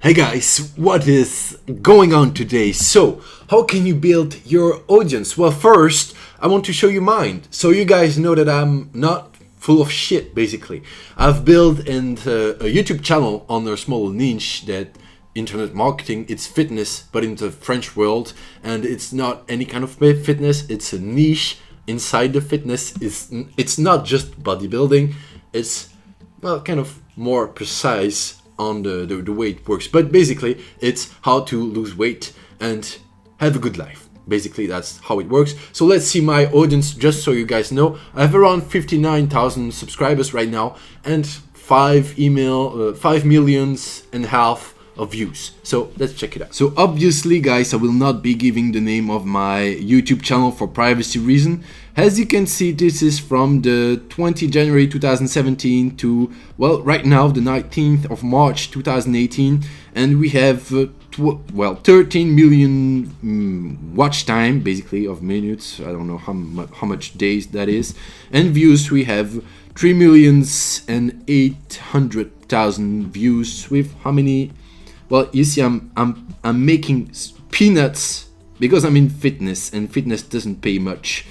Hey guys, what is going on today? So, how can you build your audience? Well, first, I want to show you mine. So you guys know that I'm not full of shit, basically. I've built a YouTube channel on a small niche that internet marketing, it's fitness, but in the French world. And it's not any kind of fitness, it's a niche inside the fitness. It's not just bodybuilding, it's, well, kind of more precise on the way it works, but basically it's how to lose weight and have a good life. Basically that's how it works. So let's see my audience, just so you guys know. I have around 59,000 subscribers right now and 5 millions and a half of views. So let's check it out. So obviously guys, I will not be giving the name of my YouTube channel for privacy reason. As you can see, this is from the 20 January 2017 to, well, right now the 19th of March 2018, and we have 13 million watch time, basically, of minutes. I don't know how much days that is, and views we have 3,800,000 views. With how many? Well, you see, I'm making peanuts because I'm in fitness, and fitness doesn't pay much.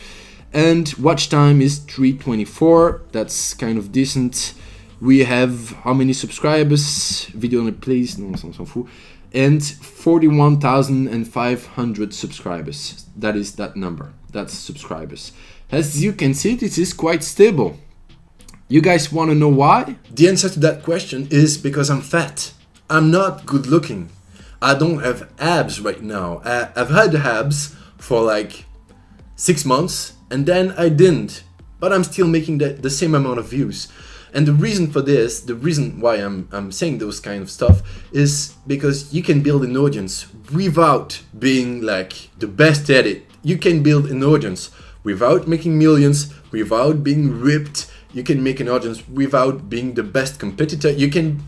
And watch time is 324. That's kind of decent. We have how many subscribers? Video on the place, no, on s'en fout. And 41,500 subscribers. That is that number. That's subscribers. As you can see, this is quite stable. You guys want to know why? The answer to that question is because I'm fat. I'm not good looking. I don't have abs right now. I've had abs for like 6 months and then I didn't, but I'm still making the same amount of views. And the reason for this, the reason why I'm saying those kind of stuff is because you can build an audience without being like the best at it. You can build an audience without making millions, without being ripped. You can make an audience without being the best competitor. You can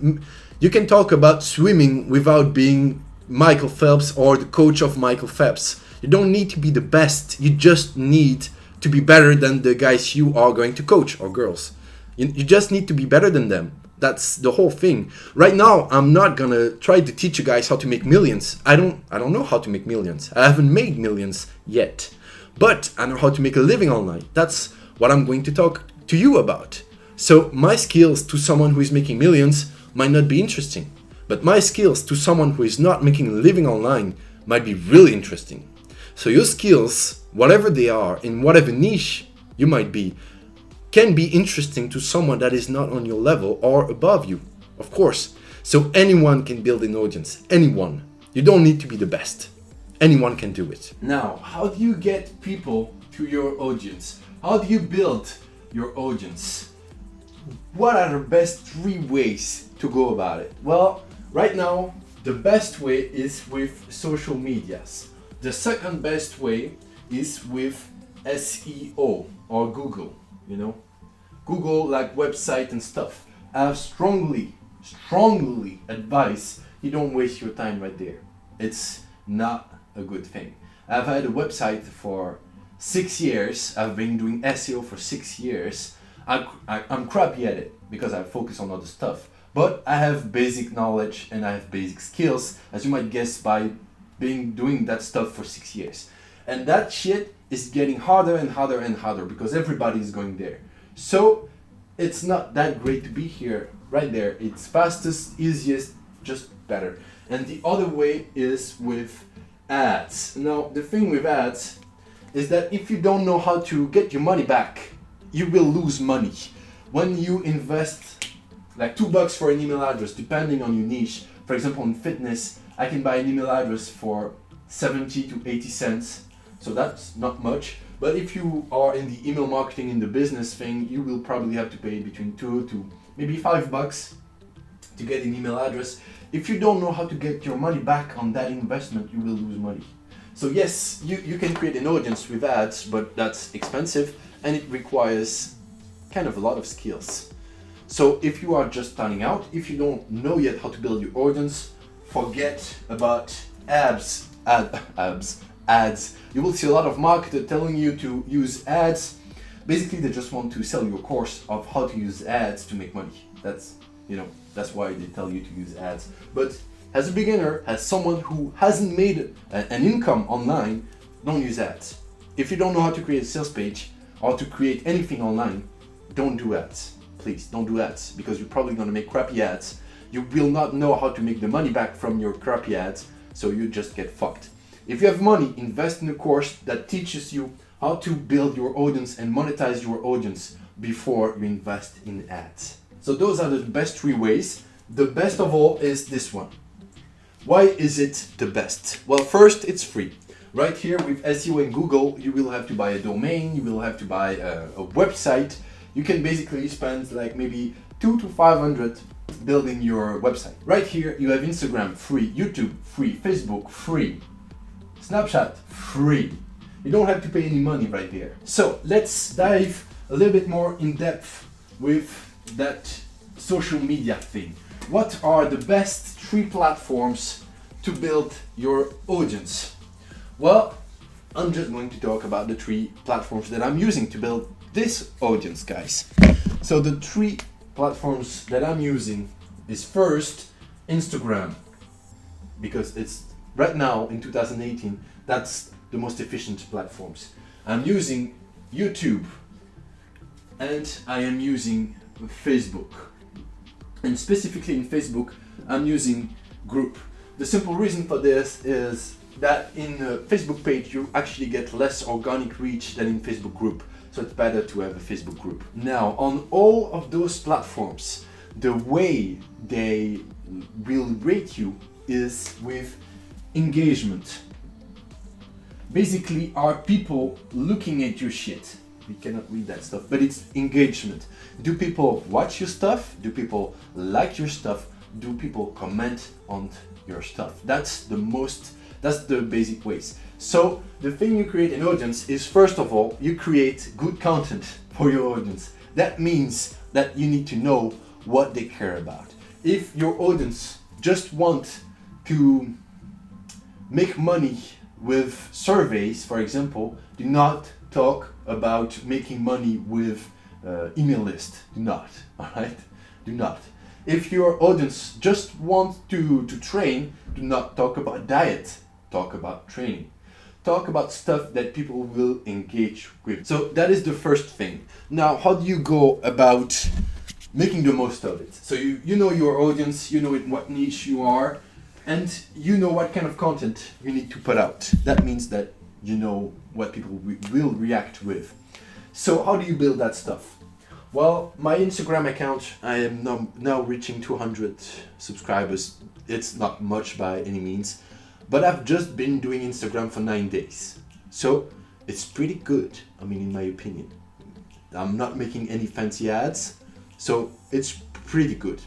talk about swimming without being Michael Phelps or the coach of Michael Phelps. You don't need to be the best. You just need to be better than the guys you are going to coach, or girls. You just need to be better than them. That's the whole thing. Right now, I'm not gonna try to teach you guys how to make millions. I don't know how to make millions. I haven't made millions yet, but I know how to make a living online. That's what I'm going to talk to you about. So my skills to someone who is making millions might not be interesting, but my skills to someone who is not making a living online might be really interesting. So your skills, whatever they are, in whatever niche you might be, can be interesting to someone that is not on your level or above you, of course. So anyone can build an audience, anyone. You don't need to be the best. Anyone can do it. Now, how do you get people to your audience? How do you build your audience? What are the best 3 ways to go about it? Well, right now, the best way is with social medias. The second best way is with SEO or Google, Google, like website and stuff. I strongly advise you don't waste your time right there. It's not a good thing. I've had a website for 6 years. I've been doing SEO for 6 years. I'm crappy at it because I focus on other stuff. But I have basic knowledge and I have basic skills, as you might guess, by doing that stuff for 6 years. And that shit is getting harder and harder and harder because everybody is going there. So it's not that great to be here, right there. It's fastest, easiest, just better. And the other way is with ads. Now, the thing with ads is that if you don't know how to get your money back, you will lose money. When you invest like $2 for an email address, depending on your niche, for example, in fitness, I can buy an email address for 70 to 80 cents. So that's not much. But if you are in the email marketing, in the business thing, you will probably have to pay between $2 to maybe $5 to get an email address. If you don't know how to get your money back on that investment, you will lose money. So yes, you can create an audience with ads, but that's expensive and it requires kind of a lot of skills. So if you are just starting out, if you don't know yet how to build your audience, forget about ads. You will see a lot of marketers telling you to use ads. Basically, they just want to sell you a course of how to use ads to make money. That's why they tell you to use ads. But as a beginner, as someone who hasn't made an income online, don't use ads. If you don't know how to create a sales page or to create anything online, don't do ads. Please don't do ads, because you're probably going to make crappy ads. You will not know how to make the money back from your crappy ads, so you just get fucked. If you have money, invest in a course that teaches you how to build your audience and monetize your audience before you invest in ads. So those are the best 3 ways. The best of all is this one. Why is it the best? Well, first, it's free. Right here with SEO and Google, you will have to buy a domain, you will have to buy a website. You can basically spend like maybe 200 to 500 building your website. Right here, you have Instagram free, YouTube free, Facebook free, Snapchat free. You don't have to pay any money right there. So let's dive a little bit more in depth with that social media thing. What are the best 3 platforms to build your audience? Well, I'm just going to talk about the 3 platforms that I'm using to build this audience, guys. So the 3 platforms that I'm using is first Instagram, because it's right now in 2018, that's the most efficient platforms. I'm using YouTube and I am using Facebook. And specifically in Facebook, I'm using group. The simple reason for this is that in a Facebook page, you actually get less organic reach than in Facebook group. So it's better to have a Facebook group. Now, on all of those platforms, the way they will rate you is with engagement. Basically, are people looking at your shit? We cannot read that stuff, but it's engagement. Do people watch your stuff? Do people like your stuff? Do people comment on your stuff? That's the basic ways. So the thing you create an audience is, first of all, you create good content for your audience. That means that you need to know what they care about. If your audience just want to make money with surveys, for example, do not talk about making money with email list. Do not, all right? Do not. If your audience just wants to train, do not talk about diet. Talk about training. Talk about stuff that people will engage with. So that is the first thing. Now, how do you go about making the most of it? So you know your audience, you know in what niche you are, and you know what kind of content you need to put out. That means that you know what people will react with. So how do you build that stuff? Well, my Instagram account, I am now reaching 200 subscribers. It's not much by any means, but I've just been doing Instagram for 9 days. So it's pretty good, I mean, in my opinion. I'm not making any fancy ads, so it's pretty good.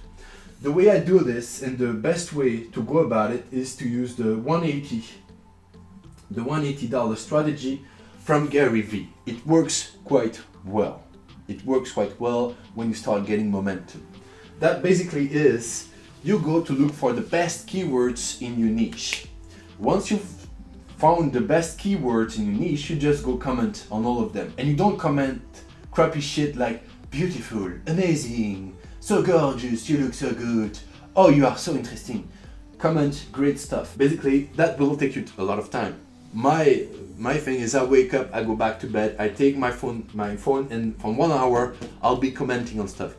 The way I do this, and the best way to go about it, is to use the $180 strategy from Gary Vee. It works quite well. It works quite well when you start getting momentum. That basically is, you go to look for the best keywords in your niche. Once you've found the best keywords in your niche, you just go comment on all of them. And you don't comment crappy shit like beautiful, amazing, so gorgeous, you look so good, oh, you are so interesting. Comment great stuff. Basically, that will take you a lot of time. My thing is, I wake up, I go back to bed, I take my phone, and for 1 hour, I'll be commenting on stuff.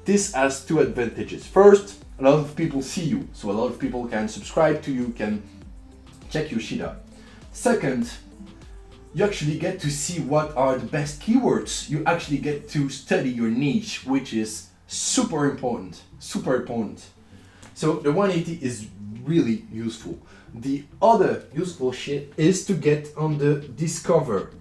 This has 2 advantages. First, a lot of people see you, so a lot of people can subscribe to you, can check your shit out. Second, you actually get to see what are the best keywords. You actually get to study your niche, which is super important, super important. So the 180 is really useful. The other useful shit is to get on the discover,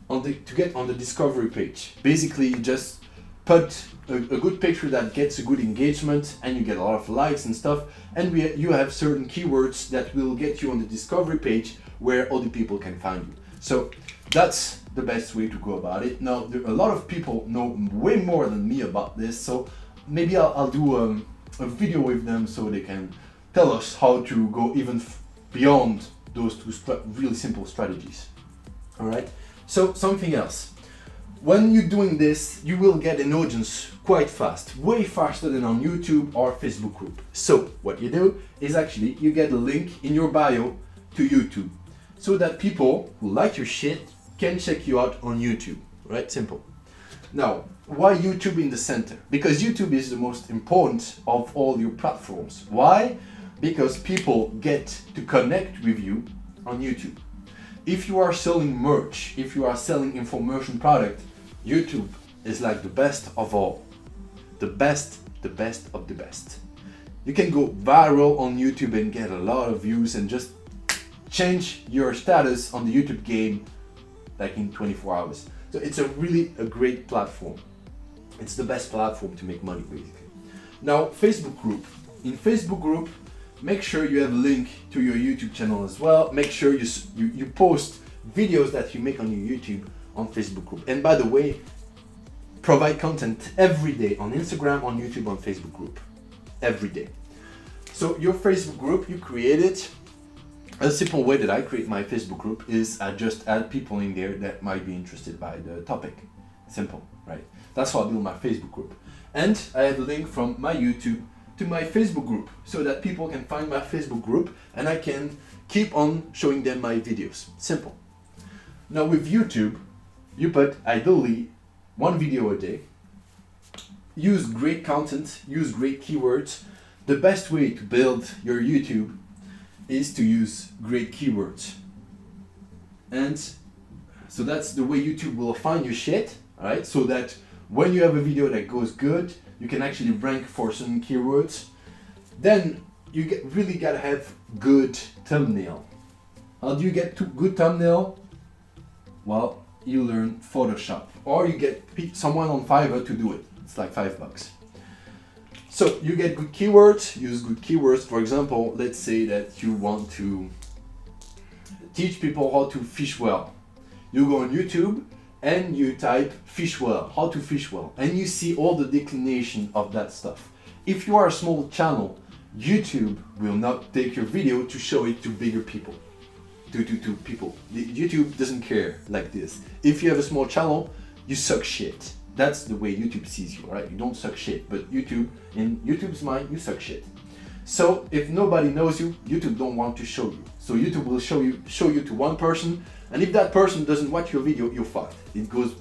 to get on the discovery page. Basically, you just put a good picture that gets a good engagement, and you get a lot of likes and stuff, and you have certain keywords that will get you on the discovery page where other people can find you. So that's the best way to go about it. Now, a lot of people know way more than me about this, so maybe I'll do a video with them so they can tell us how to go even beyond those 2 really simple strategies. All right. So something else. When you're doing this, you will get an audience quite fast, way faster than on YouTube or Facebook group. So what you do is actually you get a link in your bio to YouTube so that people who like your shit can check you out on YouTube, right? Simple. Now, why YouTube in the center? Because YouTube is the most important of all your platforms. Why? Because people get to connect with you on YouTube. If you are selling merch, if you are selling information product, YouTube is like the best of all. The best of the best. You can go viral on YouTube and get a lot of views and just change your status on the YouTube game like in 24 hours. So it's a great platform. It's the best platform to make money basically. Now, Facebook group. In Facebook group, make sure you have a link to your YouTube channel as well. Make sure you post videos that you make on your YouTube on Facebook group. And by the way, provide content every day on Instagram, on YouTube, on Facebook group. Every day. So your Facebook group, you create it. A simple way that I create my Facebook group is I just add people in there that might be interested by the topic. Simple, right? That's how I build my Facebook group. And I have a link from my YouTube to my Facebook group so that people can find my Facebook group and I can keep on showing them my videos. Simple. Now with YouTube, you put ideally 1 video a day. Use great content, use great keywords. The best way to build your YouTube is to use great keywords. And so that's the way YouTube will find your shit, alright? So that when you have a video that goes good, you can actually rank for some keywords. Then you really gotta have good thumbnail. How do you get to good thumbnail? Well, you learn Photoshop, or you get someone on Fiverr to do it. It's like $5. So you get good keywords, use good keywords. For example, let's say that you want to teach people how to fish well. You go on YouTube and you type fish well, how to fish well, and you see all the declination of that stuff. If you are a small channel, YouTube will not take your video to show it to bigger people, to people. YouTube doesn't care like this. If you have a small channel, you suck shit. That's the way YouTube sees you, right? You don't suck shit, but YouTube, in YouTube's mind, you suck shit. So if nobody knows you, YouTube don't want to show you. So YouTube will show you to one person, and if that person doesn't watch your video, you're fucked. It goes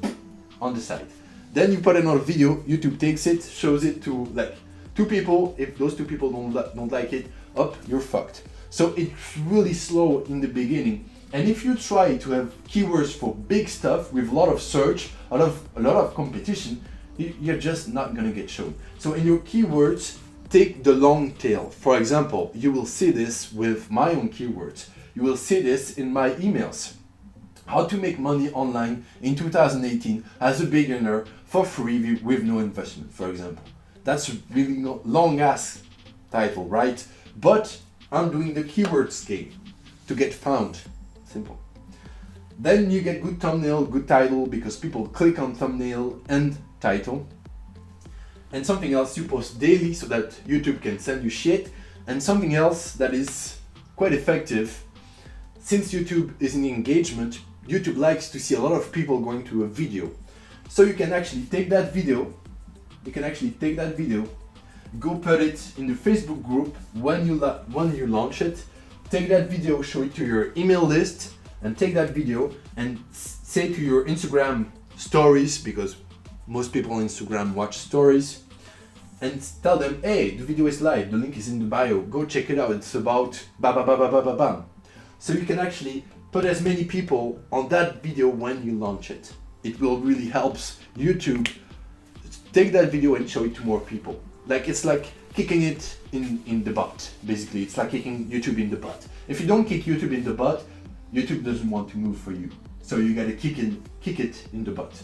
on the side. Then you put another video, YouTube takes it, shows it to like 2 people. If those 2 people don't like it, you're fucked. So it's really slow in the beginning. And if you try to have keywords for big stuff with a lot of search, a lot of competition, you're just not gonna get shown. So in your keywords, take the long tail. For example, you will see this with my own keywords. You will see this in my emails. How to make money online in 2018 as a beginner for free with no investment, for example. That's a really long ass title, right? But I'm doing the keywords game to get found. Simple. Then you get good thumbnail, good title, because people click on thumbnail and title. And something else, you post daily so that YouTube can send you shit. And something else that is quite effective, since YouTube is in engagement, YouTube likes to see a lot of people going to a video. So you can actually take that video, go put it in the Facebook group when you launch it. Take that video, show it to your email list, and take that video and say to your Instagram stories, because most people on Instagram watch stories, and tell them, hey, the video is live, the link is in the bio, go check it out, it's about ba ba ba ba ba ba bam. So you can actually put as many people on that video when you launch it. It will really help YouTube take that video and show it to more people. Like, it's like kicking it in the butt, basically. It's like kicking YouTube in the butt. If you don't kick YouTube in the butt, YouTube doesn't want to move for you. So you gotta kick it in the butt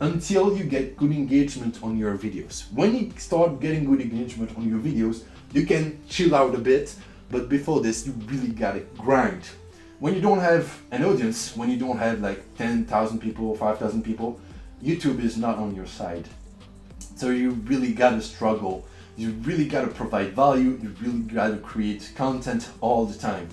until you get good engagement on your videos. When you start getting good engagement on your videos, you can chill out a bit, but before this, you really gotta grind. When you don't have an audience, when you don't have like 10,000 people, 5,000 people, YouTube is not on your side. So you really gotta struggle. You really gotta provide value. You really gotta create content all the time.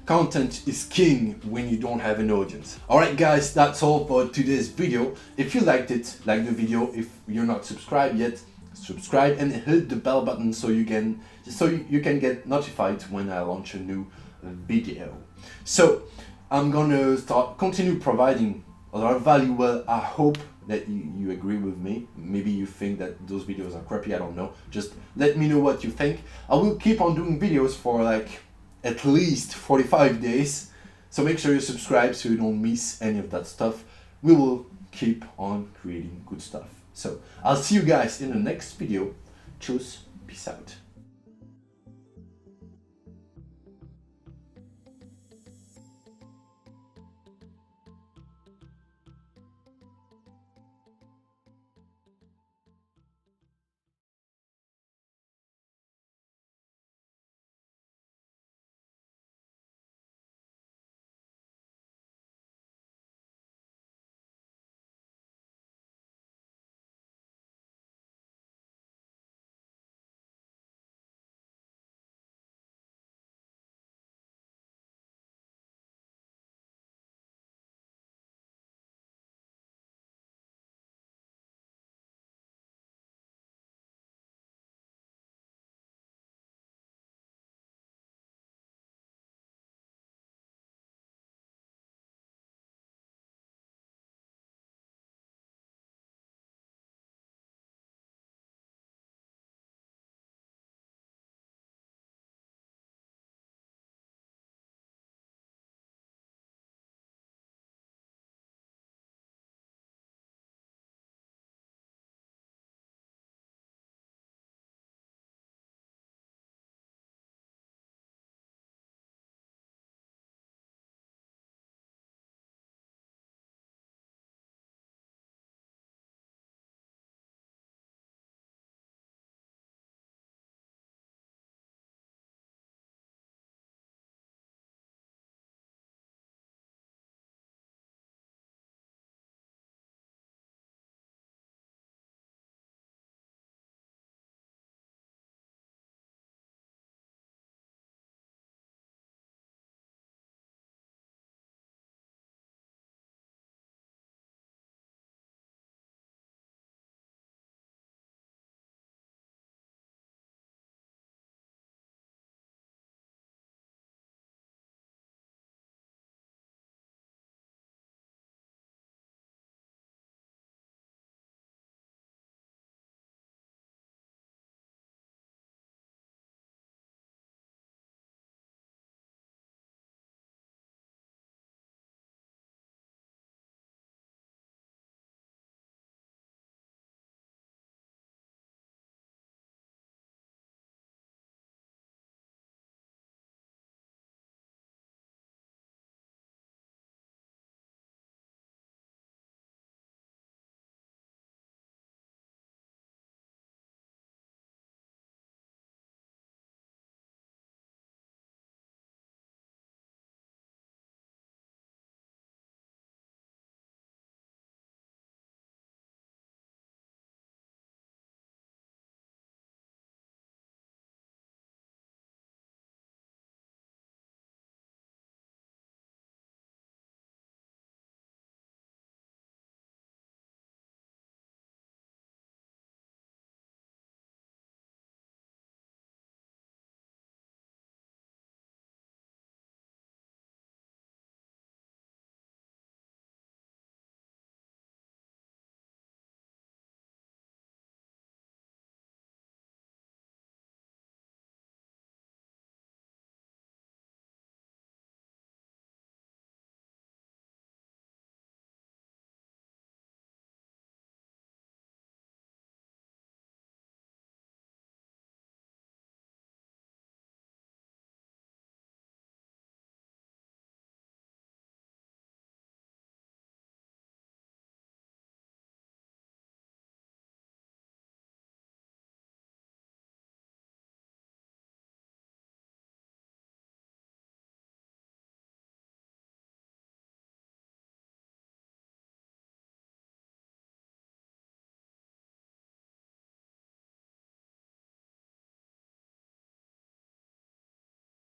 Content is king when you don't have an audience. Alright guys, that's all for today's video. If you liked it, like the video. If you're not subscribed yet, subscribe and hit the bell button so you can get notified when I launch a new video. So I'm gonna continue providing a lot of value. Well, I hope that you agree with me. Maybe you think that those videos are crappy, I don't know. Just let me know what you think. I will keep on doing videos for like at least 45 days. So make sure you subscribe so you don't miss any of that stuff. We will keep on creating good stuff. So I'll see you guys in the next video. Tschüss, peace out.